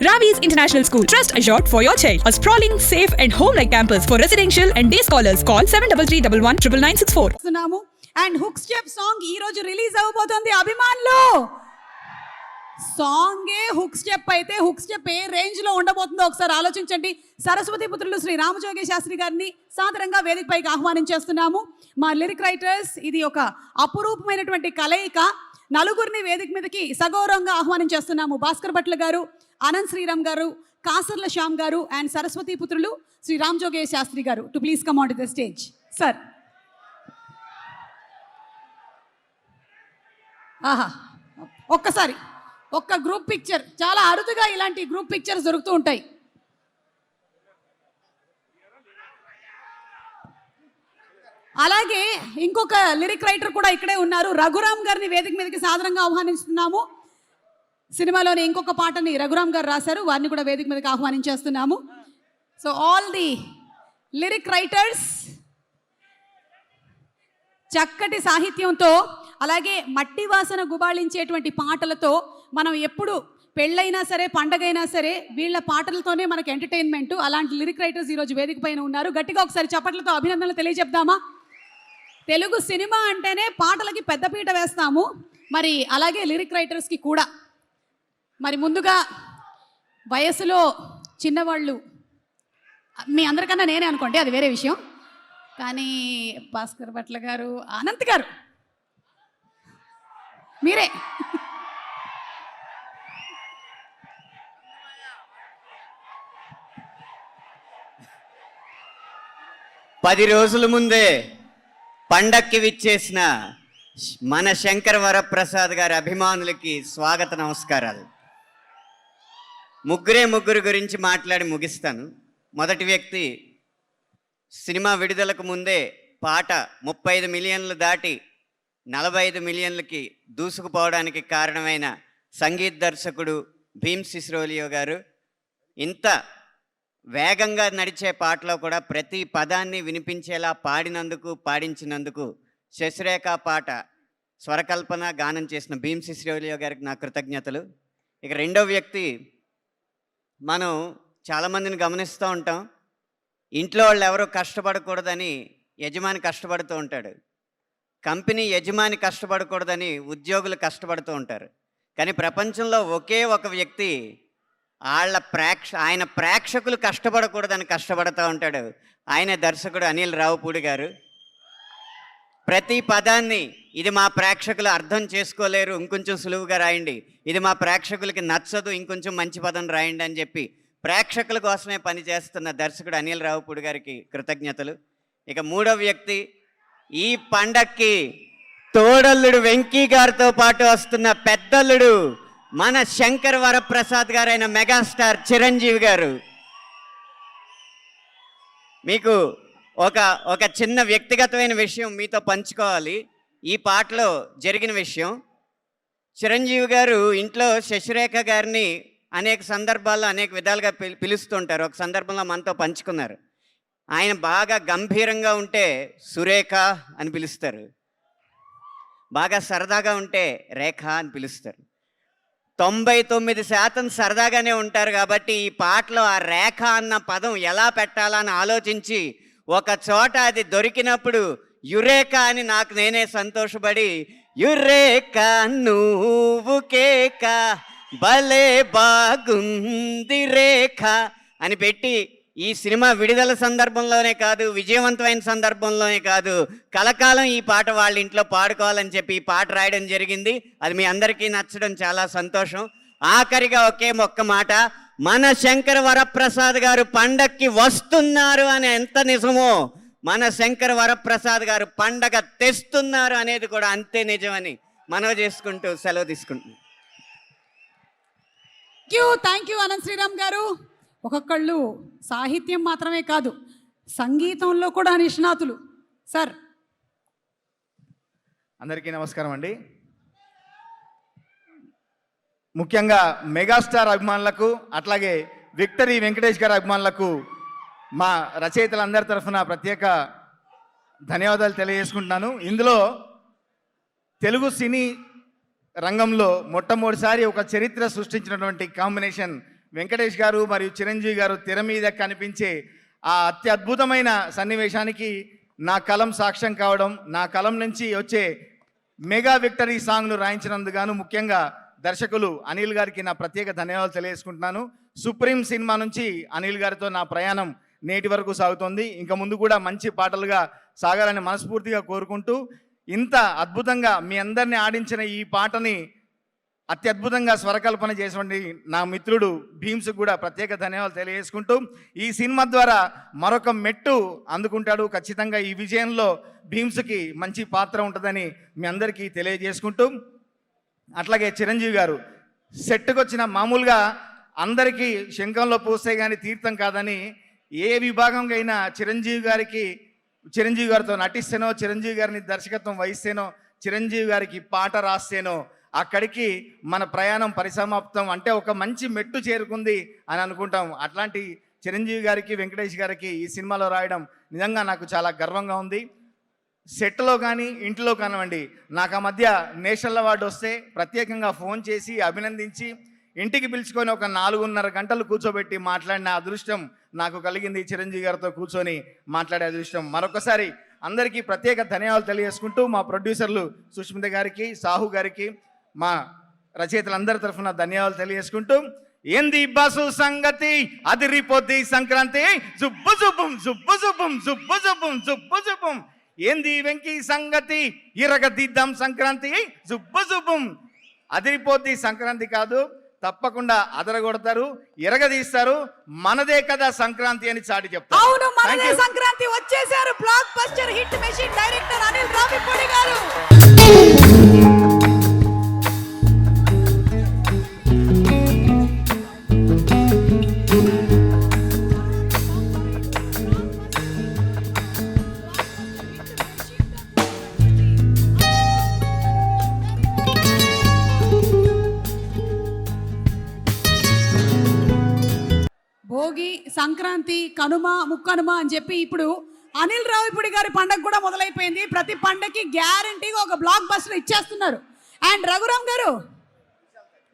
Ravi's International School. Trust assured for your child. A sprawling, safe and home-like campus for residential and day scholars. Call 7331 and hook step song ఈ రోజు release అవబోతోంది అభిమానులు. సాంగే hook step అయితే hook step ఏ range లో ఉండబోతుందో ఒకసారి ఆలోచించండి. సరస్వతి పుత్రులు శ్రీ రామజోగి శాస్త్రి గారిని సాదరంగా వేదికపైకి ఆహ్వానించేస్తున్నాము. మా లిరిక్ రైటర్స్, ఇది ఒక అపురూపమైనటువంటి కలయిక. నలుగురిని వేదిక మీదకి సగౌరవంగా ఆహ్వానించేస్తున్నాము. భాస్కర్ భట్ల గారు, అనంత్ శ్రీరామ్ గారు, కాసర్ల శ్యామ్ గారు అండ్ సరస్వతి పుత్రులు శ్రీ రామజోగి శాస్త్రి గారు to please come on to the stage. Sir, ఆహా, ఒక్కసారి ఒక్క గ్రూప్ పిక్చర్. చాలా అరుదుగా ఇలాంటి గ్రూప్ పిక్చర్స్ దొరుకుతూ ఉంటాయి. అలాగే ఇంకొక లిరిక్ రైటర్ కూడా ఇక్కడే ఉన్నారు. రఘురామ్ గారిని వేదిక మీదకి సాదరంగా ఆహ్వానిస్తున్నాము. సినిమాలోని ఇంకొక పాటని రఘురామ్ గారు రాశారు, వారిని కూడా వేదిక మీదకి ఆహ్వానించేస్తున్నాము. So all the lyric writers చక్కటి సాహిత్యంతో, అలాగే మట్టి వాసన గుబాళించేటువంటి పాటలతో, మనం ఎప్పుడు పెళ్ళైనా సరే పండగైనా సరే వీళ్ళ పాటలతోనే మనకు ఎంటర్టైన్మెంట్. అలాంటి లిరిక్ రైటర్స్ ఈరోజు వేదిక పైన ఉన్నారు. గట్టిగా ఒకసారి చప్పట్లతో అభినందనలు తెలియజెప్దామా? తెలుగు సినిమా అంటేనే పాటలకి పెద్దపీట వేస్తాము, మరి అలాగే లిరిక్ రైటర్స్కి కూడా. మరి ముందుగా వయసులో చిన్నవాళ్ళు మీ అందరికన్నా నేనే అనుకోండి, అది వేరే విషయం. కానీ భాస్కర్ భట్ల గారు, అనంత్ గారు, మీరే. పది రోజుల ముందే పండక్కి విచ్చేసిన మన శంకర్ వరప్రసాద్ గారి అభిమానులకి స్వాగత నమస్కారాలు. ముగ్గురు గురించి మాట్లాడి ముగిస్తాను. మొదటి వ్యక్తి, సినిమా విడుదలకు ముందే పాట 35 మిలియన్లు దాటి 45 మిలియన్లకి దూసుకుపోవడానికి కారణమైన సంగీత దర్శకుడు భీమ్ సిస్రోలియో గారు. ఇంత వేగంగా నడిచే పాటలో కూడా ప్రతి పదాన్ని వినిపించేలా పాడించినందుకు శశిరేఖ పాట స్వరకల్పన గానం చేసిన భీమ్ సిస్రోలియో గారికి నా కృతజ్ఞతలు. ఇక రెండో వ్యక్తి, మనం చాలామందిని గమనిస్తూ ఉంటాం, ఇంట్లో వాళ్ళు ఎవరో కష్టపడకూడదని యజమాని కష్టపడుతూ ఉంటాడు, కంపెనీ యజమాని కష్టపడకూడదని ఉద్యోగులు కష్టపడుతూ ఉంటారు. కానీ ప్రపంచంలో ఒకే ఒక వ్యక్తి ఆయన ప్రేక్షకులు కష్టపడకూడదని కష్టపడుతూ ఉంటాడు. ఆయన దర్శకుడు అనిల్ రావుపూడి గారు. ప్రతి పదాన్ని ఇది మా ప్రేక్షకులు అర్థం చేసుకోలేరు, ఇంకొంచెం సులువుగా రాయండి, ఇది మా ప్రేక్షకులకి నచ్చదు, ఇంకొంచెం మంచి పదం రాయండి అని చెప్పి ప్రేక్షకుల కోసమే పనిచేస్తున్న దర్శకుడు అనిల్ రావుపూడి గారికి కృతజ్ఞతలు. ఇక మూడో వ్యక్తి, ఈ పండక్కి తోడల్లుడు వెంకీ గారితో పాటు వస్తున్న పెద్దల్లుడు మన శంకర్ వరప్రసాద్ గారైన మెగాస్టార్ చిరంజీవి గారు. మీకు ఒక చిన్న వ్యక్తిగతమైన విషయం మీతో పంచుకోవాలి. ఈ పాటలో జరిగిన విషయం, చిరంజీవి గారు ఇంట్లో శశిరేఖ గారిని అనేక సందర్భాల్లో అనేక విధాలుగా పిలుస్తుంటారు. ఒక సందర్భంలో మనతో పంచుకున్నారు. ఆయన బాగా గంభీరంగా ఉంటే సురేఖ అని పిలుస్తారు, బాగా సరదాగా ఉంటే రేఖ అని పిలుస్తారు. 99% సరదాగానే ఉంటారు. కాబట్టి ఈ పాటలో ఆ రేఖ అన్న పదం ఎలా పెట్టాలని ఆలోచించి ఒక చోట అది దొరికినప్పుడు యురేఖ అని నాకు నేనే సంతోషపడి, యురేఖ నువ్వు కేక భలే బాగుంది రేఖ అని పెట్టి ఈ సినిమా విడుదల సందర్భంలోనే కాదు, విజయవంతమైన సందర్భంలోనే కాదు, కలకాలం ఈ పాట వాళ్ళ ఇంట్లో పాడుకోవాలని చెప్పి ఈ పాట రాయడం జరిగింది. అది మీ అందరికీ నచ్చడం చాలా సంతోషం. ఆఖరిగా ఒక్క మాట, మన శంకర్ వరప్రసాద్ గారు పండక్కి వస్తున్నారు అని ఎంత నిజమో, మన శంకర్ వరప్రసాద్ గారు పండగ తెస్తున్నారు అనేది కూడా అంతే నిజమని మనవి చేసుకుంటూ సెలవు తీసుకుంటున్నాను. థ్యాంక్ యూ అనంత్ శ్రీరామ్ గారు. ఒక్కొక్కళ్ళు సాహిత్యం మాత్రమే కాదు, సంగీతంలో కూడా నిష్ణాతులు. సార్, అందరికీ నమస్కారం అండి. ముఖ్యంగా మెగాస్టార్ అభిమానులకు, అట్లాగే విక్టరీ వెంకటేష్ గారి అభిమానులకు మా రచయితలందరి తరఫున ప్రత్యేక ధన్యవాదాలు తెలియజేసుకుంటున్నాను. ఇందులో తెలుగు సినీ రంగంలో మొట్టమొదటిసారి ఒక చరిత్ర సృష్టించినటువంటి కాంబినేషన్ వెంకటేష్ గారు మరియు చిరంజీవి గారు తెర మీద కనిపించే ఆ అత్యద్భుతమైన సన్నివేశానికి నా కలం సాక్ష్యం కావడం, నా కలం నుంచి వచ్చే మెగా విక్టరీ సాంగ్ను రాయించినందుకు ముఖ్యంగా దర్శకులు అనిల్ గారికి నా ప్రత్యేక ధన్యవాదాలు తెలియజేసుకుంటున్నాను. సుప్రీం సినిమా నుంచి అనిల్ గారితో నా ప్రయాణం నేటి వరకు సాగుతోంది. ఇంకా ముందు కూడా మంచి పాటలుగా సాగాలని మనస్ఫూర్తిగా కోరుకుంటూ, ఇంత అద్భుతంగా మీ అందరినీ ఆడించిన ఈ పాటని అత్యద్భుతంగా స్వరకల్పన చేసినటువంటి నా మిత్రుడు భీమ్స్కి కూడా ప్రత్యేక ధన్యవాదాలు తెలియజేసుకుంటూ, ఈ సినిమా ద్వారా మరొక మెట్టు అందుకుంటాడు. ఖచ్చితంగా ఈ విజయంలో భీమ్స్కి మంచి పాత్ర ఉంటుందని మీ అందరికీ తెలియజేసుకుంటూ, అట్లాగే చిరంజీవి గారు సెట్కి వచ్చిన మామూలుగా అందరికీ శంఖంలో పూస్తే కానీ తీర్థం కాదని, ఏ విభాగంగా అయినా చిరంజీవి గారితో నటిస్తేనో, చిరంజీవి గారిని దర్శకత్వం వహిస్తేనో, చిరంజీవి గారికి పాట రాస్తేనో అక్కడికి మన ప్రయాణం పరిసమాప్తం, అంటే ఒక మంచి మెట్టు చేరుకుంది అని అనుకుంటాం. అట్లాంటి చిరంజీవి గారికి, వెంకటేష్ గారికి ఈ సినిమాలో రాయడం నిజంగా నాకు చాలా గర్వంగా ఉంది. సెట్లో కానీ ఇంట్లో కానివ్వండి, నాకు ఆ మధ్య నేషనల్ అవార్డు వస్తే ప్రత్యేకంగా ఫోన్ చేసి అభినందించి ఇంటికి పిలుచుకొని ఒక 4.5 గంటలు కూర్చోబెట్టి మాట్లాడిన అదృష్టం నాకు కలిగింది. చిరంజీవి గారితో కూర్చొని మాట్లాడే అదృష్టం. మరొకసారి అందరికీ ప్రత్యేక ధన్యవాదాలు తెలియజేసుకుంటూ, మా ప్రొడ్యూసర్లు సుష్మిత గారికి, సాహు గారికి, మా రచయితలందరి తరఫున ధన్యవాదాలు తెలియజేసుకుంటూ, ఏంది బాసు సంగతి అదిరిపోద్ది సంక్రాంతి, జుబ్బు జుబ్బుం జుబ్బు జుబ్బుం జుబ్బు జుబ్బుం జుబ్బు జుబ్బుం, ఏంది వెంకీ సంగతి ఇరగదిద్దాం సంక్రాంతి, జుబ్బు జుబ్బుం. అదిరిపోద్ది సంక్రాంతి కాదు, తప్పకుండా అదరగొడతారు, ఎరగదీస్తారు. మనదే కదా సంక్రాంతి అని చాటి చెప్తారు. అవును, మనదే సంక్రాంతి. వచ్చేసారు block buster hit machine director Anil Ravipudi గారు. భోగి, సంక్రాంతి, కనుమ, ముక్కనుమ అని చెప్పి ఇప్పుడు అనిల్ రావిపూడి గారి పండగ కూడా మొదలైపోయింది. ప్రతి పండగకి గ్యారంటీగా ఒక బ్లాక్ బస్టర్ ఇచ్చేస్తున్నారు. అండ్ రఘురామ్ గారు,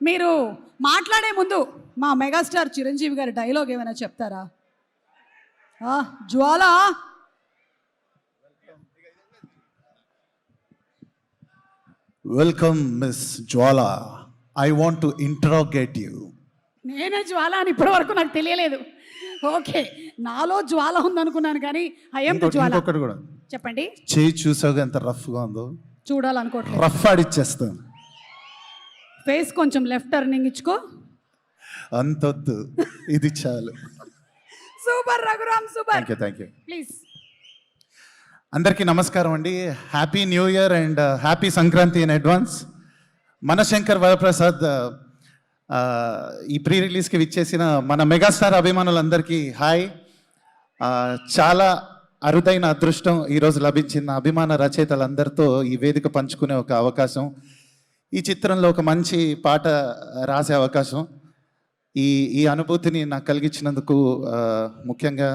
మీరు మాట్లాడే ముందు మా మెగాస్టార్ చిరంజీవి గారి డైలాగ్ ఏమైనా చెప్తారా? జ్వాల, Welcome, Miss Jwala. I want to interrogate you. నేనే జ్వాల అని ఇప్పటి వరకు నాకు తెలియలేదు. ఓకే, నాలో జ్వాల ఉందనుకున్నాను కానీ ఐఎమ్ జ్వాల. ఇంకొకటి కూడా చెప్పండి. చేయి చూసావుగా ఎంత రఫ్గా ఉందో, చూడాలనుకోవట్లేదు. రఫ్ ఆడిచ్చేస్తాను. ఫేస్ కొంచెం లెఫ్ట్ టర్నింగ్ ఇచ్చుకో. అంతొద్దు, ఇది చాలు. Super Raghuram, super. Thank you. Please. అందరికీ నమస్కారం అండి. Happy new year and happy Sankranti in advance. Manashankar Varaprasad ఈ ప్రీ రిలీజ్కి విచ్చేసిన మన మెగాస్టార్ అభిమానులందరికీ హాయ్. చాలా అరుదైన అదృష్టం ఈరోజు లభించిన అభిమాన రచయితలందరితో ఈ వేదిక పంచుకునే ఒక అవకాశం, ఈ చిత్రంలో ఒక మంచి పాట రాసే అవకాశం, ఈ అనుభూతిని నాకు కలిగించినందుకు ముఖ్యంగా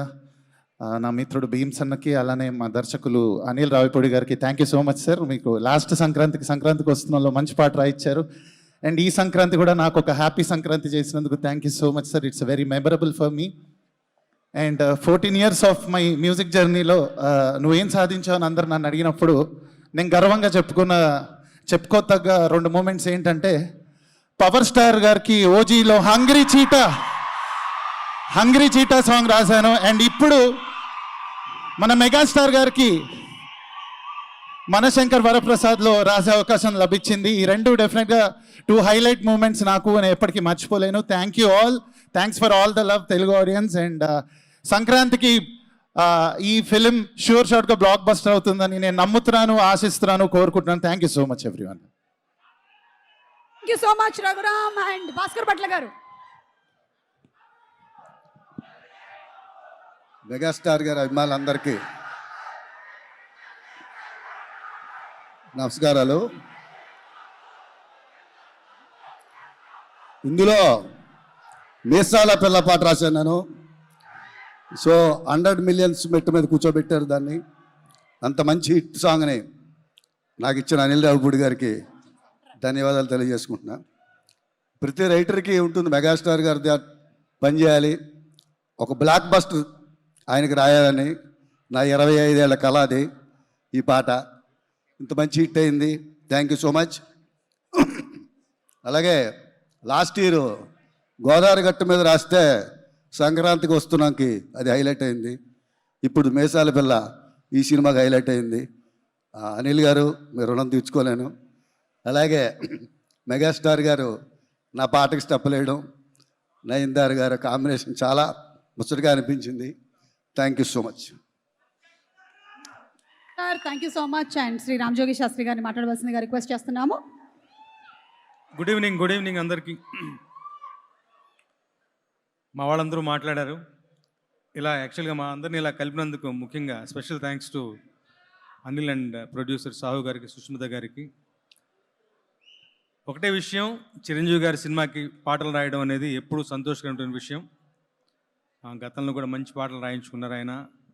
నా మిత్రుడు భీమ్స్ అన్నకి, అలానే మా దర్శకులు అనిల్ రావిపూడి గారికి thank you so much sir. మీకు లాస్ట్ సంక్రాంతికి వస్తున్నలో మంచి పాట రాయించారు. అండ్ ఈ సంక్రాంతి కూడా నాకు ఒక హ్యాపీ సంక్రాంతి చేసినందుకు thank you so much sir. It's very memorable for me. And 14 years of my music జర్నీలో నువ్వేం సాధించావు అని అందరు నన్ను అడిగినప్పుడు నేను గర్వంగా చెప్పుకోతగ్గ 2 మూమెంట్స్ ఏంటంటే, పవర్ స్టార్ గారికి ఓజీలో హంగ్రీ చీటా సాంగ్ రాశాను. అండ్ ఇప్పుడు మన మెగాస్టార్ గారికి మనశంకర్ వరప్రసాద్లో రాసే అవకాశం లభించింది. ఈ 2 డెఫినెట్గా 2 హైలైట్ మూమెంట్స్ నాకు, నేను ఎప్పటికీ మర్చిపోలేను. Thank you all. Thanks for all the love Telugu audience. And సంక్రాంతికి ఈ ఫిలిం షార్ట్గా బ్లాక్ బస్టర్ అవుతుందని నేను నమ్ముతున్నాను, ఆశిస్తున్నాను, కోరుకుంటున్నాను. Thank you so much everyone. Thank you so much Raghuram and Bhaskar Bhatla గారు. మెగాస్టార్ గారి అభిమానులందరికీ నమస్కారాలు. ఇందులో మీసాల పిల్ల పాట రాశాను నేను. సో 100 millions మెట్టు మీద కూర్చోబెట్టారు దాన్ని. అంత మంచి హిట్ సాంగ్ని నాకు ఇచ్చిన అనిల్ రావిపూడి గారికి ధన్యవాదాలు తెలియజేసుకుంటున్నా. ప్రతి రైటర్కి ఉంటుంది మెగాస్టార్ గారి పనిచేయాలి. ఒక బ్లాక్ బస్టర్ ఆయనకి రాయాలని నా 25 ఏళ్ల కళ అది. ఈ పాట ఇంత మంచి హిట్ అయింది. Thank you so much. అలాగే లాస్ట్ ఇయర్ గోదావరి గట్టు మీద రాస్తే సంక్రాంతికి వస్తున్నాకి అది హైలైట్ అయింది. ఇప్పుడు మేసాల పిల్ల ఈ సినిమాకి హైలైట్ అయింది. అనిల్ గారు మీరు రుణం తీర్చుకోలేను. అలాగే మెగాస్టార్ గారు నా పాటకి స్టెప్ వేయడం, నయన్దార్ గారు కాంబినేషన్ చాలా ముచ్చటగా అనిపించింది. Thank you so much sir. Thank you so much. And Shri Ramajogi Sastry గారిని మాట్లాడవలసిందిగా రిక్వెస్ట్ చేస్తున్నాము. గుడ్ ఈవినింగ్ అందరికీ. మా వాళ్ళందరూ మాట్లాడారు. ఇలా యాక్చువల్గా మా అందరినీ ఇలా కలిపినందుకు ముఖ్యంగా special thanks to Anil and producer Sahu గారికి, సుష్మిత గారికి. ఒకటే విషయం, చిరంజీవి గారి సినిమాకి పాటలు రాయడం అనేది ఎప్పుడూ సంతోషకరమైన విషయం. గతంలో కూడా మంచి పాటలు రాయించుకున్నారు ఆయన.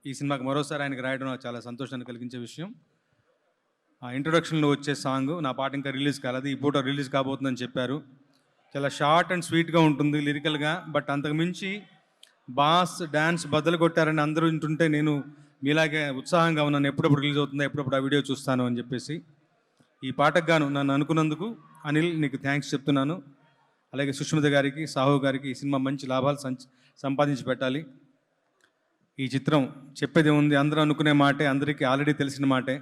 ఈ సినిమాకి మరోసారి ఆయనకి రాయడం నాకు చాలా సంతోషాన్ని కలిగించే విషయం. ఇంట్రొడక్షన్లో వచ్చే సాంగ్ నా పాట ఇంకా రిలీజ్ కాలేదు, ఈ పూట రిలీజ్ కాబోతుందని చెప్పారు. చాలా షార్ట్ అండ్ స్వీట్గా ఉంటుంది లిరికల్గా. బట్ అంతకుమించి బాస్ డ్యాన్స్ బద్దలు కొట్టారని అందరూ వింటుంటే నేను మీలాగే ఉత్సాహంగా ఉన్నాను. ఎప్పుడప్పుడు రిలీజ్ అవుతుందో, ఎప్పుడప్పుడు ఆ వీడియో చూస్తాను అని చెప్పేసి. ఈ పాటకు గాను నన్ను అనుకున్నందుకు అనిల్ నీకు థ్యాంక్స్ చెప్తున్నాను. అలాగే సుష్మిత గారికి, సాహు గారికి ఈ సినిమా మంచి లాభాలు సంపాదించి పెట్టాలి. ఈ చిత్రం చెప్పేది ఉంది, అందరూ అనుకునే మాటే, అందరికీ ఆల్రెడీ తెలిసిన మాటే.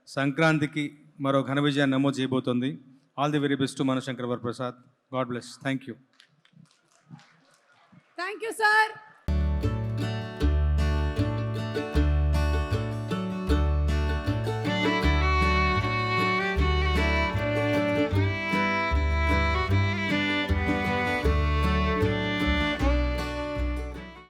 సంక్రాంతికి మరో ఘన విజయాన్ని నమోదు చేయబోతోంది. All the very best to Manashankar Varaprasad. God bless. Thank you. Thank you sir.